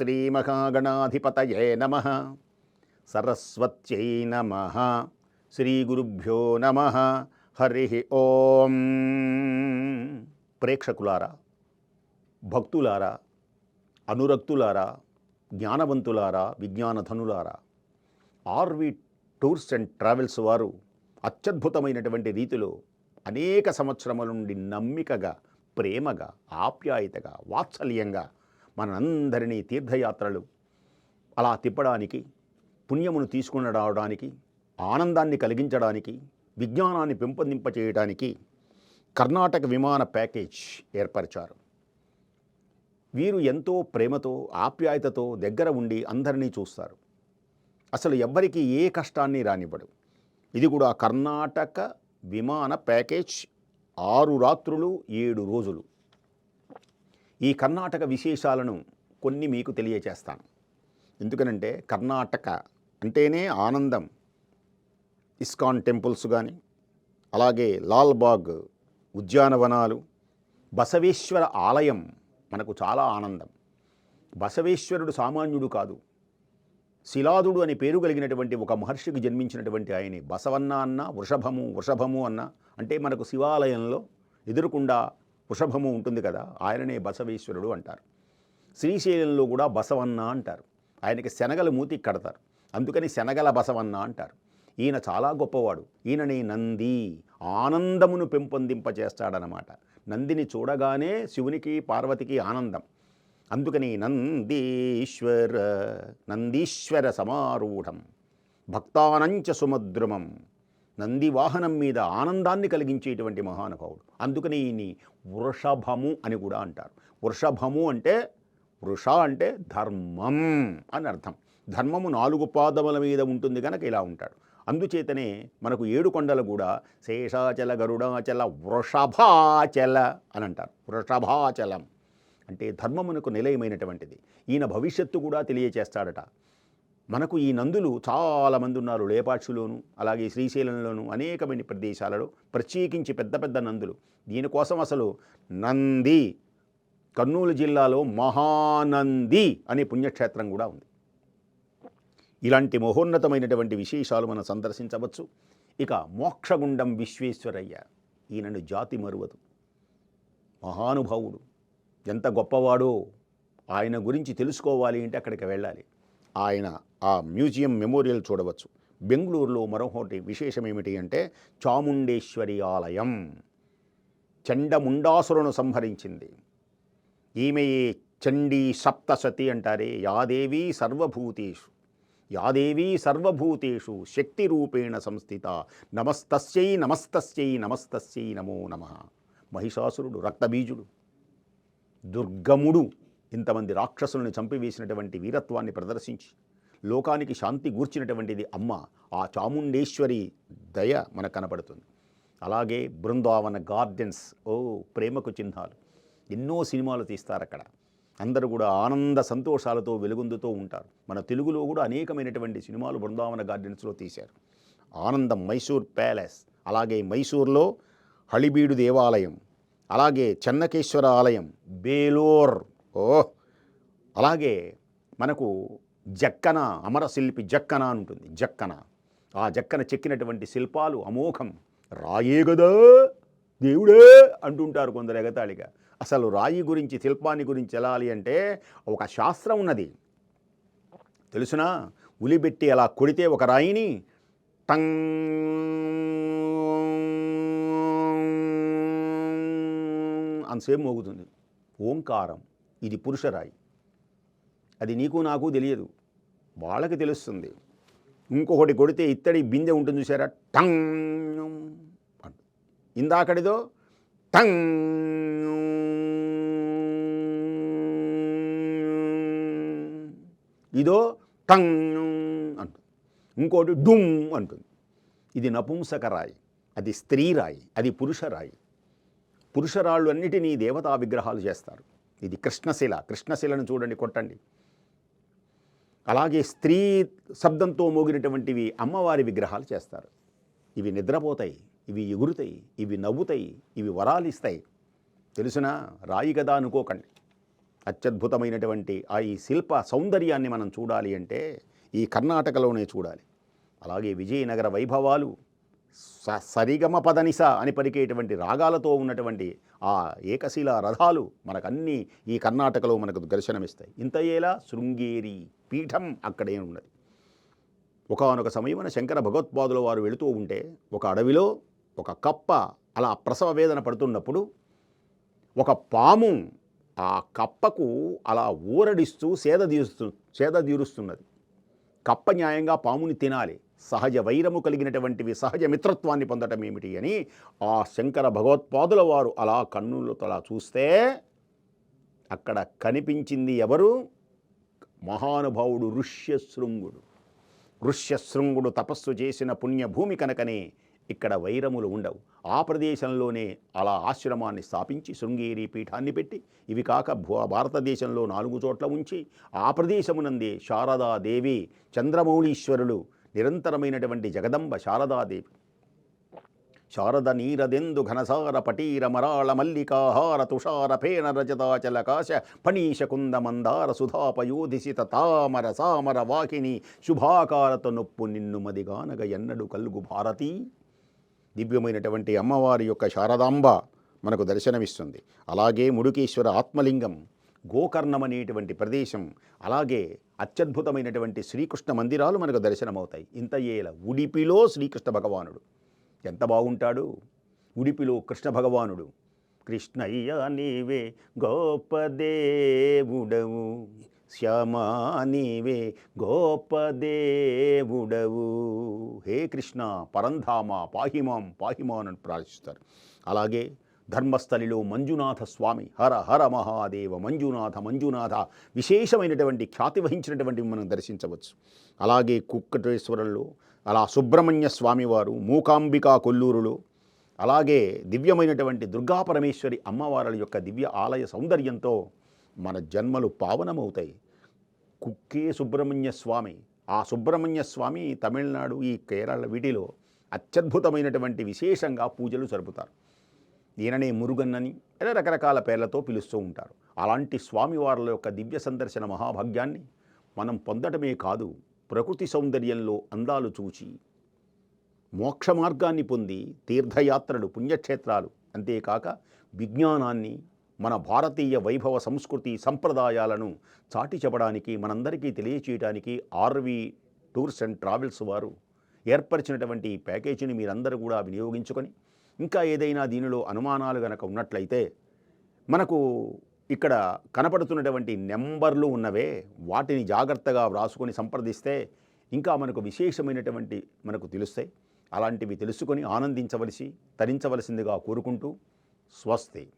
శ్రీమహాగణాధిపతయే నమః. సరస్వత్యై నమః. శ్రీగురుభ్యో నమః. హరి ఓం. ప్రేక్షకులారా, భక్తులారా, అనురక్తులారా, జ్ఞానవంతులారా, విజ్ఞానధనులారా, ఆర్వి టూర్స్ అండ్ ట్రావెల్స్ వారు అత్యద్భుతమైనటువంటి రీతిలో అనేక సంవత్సరముల నుండి నమ్మికగా, ప్రేమగా, ఆప్యాయతగా, వాత్సల్యంగా మనందరినీ తీర్థయాత్రలు అలా తిప్పడానికి, పుణ్యమును తీసుకుని రావడానికి, ఆనందాన్ని కలిగించడానికి, విజ్ఞానాన్ని పెంపొందింపచేయడానికి కర్ణాటక విమాన ప్యాకేజ్ ఏర్పరిచారు. వీరు ఎంతో ప్రేమతో, ఆప్యాయతతో దగ్గర ఉండి అందరినీ చూస్తారు. అసలు ఎవ్వరికీ ఏ కష్టాన్ని రానివ్వడు. ఇది కూడా కర్ణాటక విమాన ప్యాకేజ్ 6 రాత్రులు 7 రోజులు. ఈ కర్ణాటక విశేషాలను కొన్ని మీకు తెలియచేస్తాను. ఎందుకనంటే కర్ణాటక అంటేనే ఆనందం. ఇస్కాన్ టెంపుల్స్ కానీ, అలాగే లాల్బాగ్ ఉద్యానవనాలు, బసవేశ్వర ఆలయం మనకు చాలా ఆనందం. బసవేశ్వరుడు సామాన్యుడు కాదు. శిలాదుడు అని పేరు కలిగినటువంటి ఒక మహర్షికి జన్మించినటువంటి ఆయనే. బసవన్న అన్న, వృషభము అన్న అంటే మనకు శివాలయంలో ఎదురుకుండా వృషభము ఉంటుంది కదా, ఆయననే బసవేశ్వరుడు అంటారు. శ్రీశైలంలో కూడా బసవన్న అంటారు. ఆయనకి శనగల మూతి కడతారు, అందుకని శనగల బసవన్న అంటారు. ఈయన చాలా గొప్పవాడు. ఈయనని నంది, ఆనందమును పెంపొందింపచేస్తాడనమాట. నందిని చూడగానే శివునికి పార్వతికి ఆనందం. అందుకని నందీశ్వర సమారూఢం భక్తానంచ సుమద్రుమం. నంది వాహనం మీద ఆనందాన్ని కలిగించేటువంటి మహానుభావుడు. అందుకని ఈయన్ని వృషభము అని కూడా అంటారు. వృషభము అంటే, వృష అంటే ధర్మం అని అర్థం. ధర్మము 4 పాదముల మీద ఉంటుంది కనుక ఇలా ఉంటాడు. అందుచేతనే మనకు 7 కొండలు కూడా శేషాచల, గరుడాచల, వృషభాచల అని అంటారు. వృషభాచలం అంటే ధర్మమునకు నిలయమైనటువంటిది. ఈయన భవిష్యత్తు కూడా తెలియచేస్తాడట. మనకు ఈ నందులు చాలామంది ఉన్నారు. లేపాక్షిలోను, అలాగే శ్రీశైలంలోను, అనేకమైన ప్రదేశాలలో ప్రత్యేకించి పెద్ద పెద్ద నందులు. దీనికోసం అసలు నంది, కర్నూలు జిల్లాలో మహానంది అనే పుణ్యక్షేత్రం కూడా ఉంది. ఇలాంటి మహోన్నతమైనటువంటి విశేషాలు మనం సందర్శించవచ్చు. ఇక మోక్షగుండం విశ్వేశ్వరయ్య, ఈయనను జాతి మరువదు. మహానుభావుడు, ఎంత గొప్పవాడో. ఆయన గురించి తెలుసుకోవాలి అంటే అక్కడికి వెళ్ళాలి. ఆయన ఆ మ్యూజియం, మెమోరియల్ చూడవచ్చు. బెంగళూరులో మరొకటి విశేషం ఏమిటి అంటే చాముండేశ్వరి ఆలయం. చండముండాసురును సంహరించింది ఈమె. చండీ సప్తసతి అంటారే. యాదేవీ సర్వభూతేషు శక్తి రూపేణ సంస్థిత. నమస్తస్యై నమో నమః. మహిషాసురుడు, రక్తబీజుడు, దుర్గముడు ఇంతమంది రాక్షసులను చంపివేసినటువంటి వీరత్వాన్ని ప్రదర్శించి లోకానికి శాంతి గూర్చినటువంటిది అమ్మ. ఆ చాముండేశ్వరి దయ మనకు కనపడుతుంది. అలాగే బృందావన గార్డెన్స్, ప్రేమకు చిహ్నాలు. ఎన్నో సినిమాలు తీస్తారు అక్కడ. అందరూ కూడా ఆనంద సంతోషాలతో వెలుగొందుతూ ఉంటారు. మన తెలుగులో కూడా అనేకమైనటువంటి సినిమాలు బృందావన గార్డెన్స్లో తీశారు. ఆనందం, మైసూర్ ప్యాలెస్, అలాగే మైసూర్లో హళిబీడు దేవాలయం, అలాగే చెన్నకేశ్వర ఆలయం, బేలూర్. అలాగే మనకు జక్కన, అమరశిల్పి జక్కన ఉంటుంది. జక్కన, ఆ జక్కన చెక్కినటువంటి శిల్పాలు అమోఘం. రాయే గదా దేవుడే అంటుంటారు కొందరు ఎగతాళిగా. అసలు రాయి గురించి, శిల్పాన్ని గురించి ఎలాలి అంటే ఒక శాస్త్రం ఉన్నది తెలుసునా. ఉలిబెట్టి అలా కొడితే ఒక రాయిని టంగ్ అంతసేపు మోగుతుంది. ఓంకారం. ఇది పురుషరాయి. అది నీకు నాకు తెలియదు, వాళ్ళకి తెలుస్తుంది. ఇంకొకటి కొడితే ఇత్తడి బిందె ఉంటుంది చూసారా, టంగ్. ఇందాకడిదో టంగ్, ఇదో టంగ్ అంటుంది. ఇంకోటి డుమ్ అంటుంది. ఇది నపుంసక రాయి, అది స్త్రీ రాయి, అది పురుషరాయి. పురుషరాళ్ళు అన్నిటినీ దేవతా విగ్రహాలు చేస్తారు. ఇది కృష్ణశిల. కృష్ణశిలను చూడండి, కొట్టండి. అలాగే స్త్రీ శబ్దంతో మోగినటువంటివి అమ్మవారి విగ్రహాలు చేస్తారు. ఇవి నిద్రపోతాయి, ఇవి ఎగురుతాయి, ఇవి నవ్వుతాయి, ఇవి వరాలు ఇస్తాయి. తెలుసునా? రాయి కదా అనుకోకండి. అత్యద్భుతమైనటువంటి ఈ శిల్ప సౌందర్యాన్ని మనం చూడాలి అంటే ఈ కర్ణాటకలోనే చూడాలి. అలాగే విజయనగర వైభవాలు సరిగమ పదనిస అని పలికేటువంటి రాగాలతో ఉన్నటువంటి ఆ ఏకశిలా రథాలు మనకన్నీ ఈ కర్ణాటకలో మనకు దర్శనమిస్తాయి. ఇంతయేలా శృంగేరి పీఠం అక్కడే ఉన్నది. ఒకానొక సమయమున శంకర భగవత్పాదుల వారు వెళుతూ ఉంటే ఒక అడవిలో ఒక కప్ప అలా ప్రసవ వేదన పడుతున్నప్పుడు ఒక పాము ఆ కప్పకు అలా ఊరడిస్తూ సేద తీరుస్తున్నది. కప్ప న్యాయంగా పాముని తినాలి, సహజ వైరము కలిగినటువంటివి సహజ మిత్రత్వాన్ని పొందటం ఏమిటి అని ఆ శంకర భగవత్పాదుల వారు అలా కన్నులతో అలా చూస్తే అక్కడ కనిపించింది ఎవరు? మహానుభావుడు ఋష్యశృంగుడు. ఋష్యశృంగుడు తపస్సు చేసిన పుణ్యభూమి కనుకనే ఇక్కడ వైరములు ఉండవు. ఆ ప్రదేశంలోనే అలా ఆశ్రమాన్ని స్థాపించి శృంగేరి పీఠాన్ని పెట్టి ఇవి కాక భారతదేశంలో 4 చోట్ల ఉంచి ఆ ప్రదేశమునందే శారదాదేవి, చంద్రమౌళీశ్వరులు, నిరంతరమైనటువంటి జగదంబ శారదాదేవి, శారద నీరదెందు ఘనసార పటీర మరాళ మల్లికాహార తుషార ఫేన రజతాచలకాశ ఫణీశ కుంద మందార సుధాపయోధిసిత తామర సామర వాకిని శుభాకారత నొప్పు నిన్ను మదిగానగ ఎన్నడు కలుగు భారతి. దివ్యమైనటువంటి అమ్మవారి యొక్క శారదాంబ మనకు దర్శనమిస్తుంది. అలాగే ముడుకేశ్వర ఆత్మలింగం, గోకర్ణం అనేటువంటి ప్రదేశం, అలాగే అత్యద్భుతమైనటువంటి శ్రీకృష్ణ మందిరాలు మనకు దర్శనమవుతాయి. ఇంతయేల ఉడిపిలో శ్రీకృష్ణ భగవానుడు ఎంత బాగుంటాడు. ఉడిపిలో కృష్ణ భగవానుడు, కృష్ణయ్య నీవే గొప్ప దేవుడవు, శ్యామా నీవే గొప్ప దేవుడవు, హే కృష్ణ పరంధామ పాహిమాం పాహిమాన్ అని ప్రార్థిస్తారు. అలాగే ధర్మస్థలిలో మంజునాథ స్వామి, హర హర మహాదేవ మంజునాథ మంజునాథ విశేషమైనటువంటి ఖ్యాతి వహించినటువంటి మనం దర్శించవచ్చు. అలాగే కుక్కటేశ్వరంలో అలా సుబ్రహ్మణ్య స్వామివారు, మూకాంబికా కొల్లూరులో, అలాగే దివ్యమైనటువంటి దుర్గాపరమేశ్వరి అమ్మవార్ల యొక్క దివ్య ఆలయ సౌందర్యంతో మన జన్మలు పావనమవుతాయి. కుక్కే సుబ్రహ్మణ్య స్వామి, ఆ సుబ్రహ్మణ్య స్వామి తమిళనాడు, ఈ కేరళ వీటిలో అత్యద్భుతమైనటువంటి విశేషంగా పూజలు జరుపుతారు. ఈయననే మురుగన్నని ఇలా రకరకాల పేర్లతో పిలుస్తూ ఉంటారు. అలాంటి స్వామివార్ల యొక్క దివ్య సందర్శన మహాభాగ్యాన్ని మనం పొందటమే కాదు, ప్రకృతి సౌందర్యంలో అందాలు చూచి మోక్ష మార్గాన్ని పొంది తీర్థయాత్రలు, పుణ్యక్షేత్రాలు, అంతేకాక విజ్ఞానాన్ని, మన భారతీయ వైభవ సంస్కృతి సంప్రదాయాలను చాటి చెప్పడానికి, మనందరికీ తెలియచేయడానికి ఆర్వి టూర్స్ అండ్ ట్రావెల్స్ వారు ఏర్పరిచినటువంటి ప్యాకేజీని మీరందరూ కూడా వినియోగించుకొని, ఇంకా ఏదైనా దీనిలో అనుమానాలు గనక ఉన్నట్లయితే మనకు ఇక్కడ కనపడుతున్నటువంటి నెంబర్లు ఉన్నవే వాటిని జాగ్రత్తగా వ్రాసుకొని సంప్రదిస్తే ఇంకా మనకు విశేషమైనటువంటి మనకు తెలుస్తాయి. అలాంటివి తెలుసుకొని ఆనందించవలసి తరించవలసిందిగా కోరుకుంటూ స్వస్తి.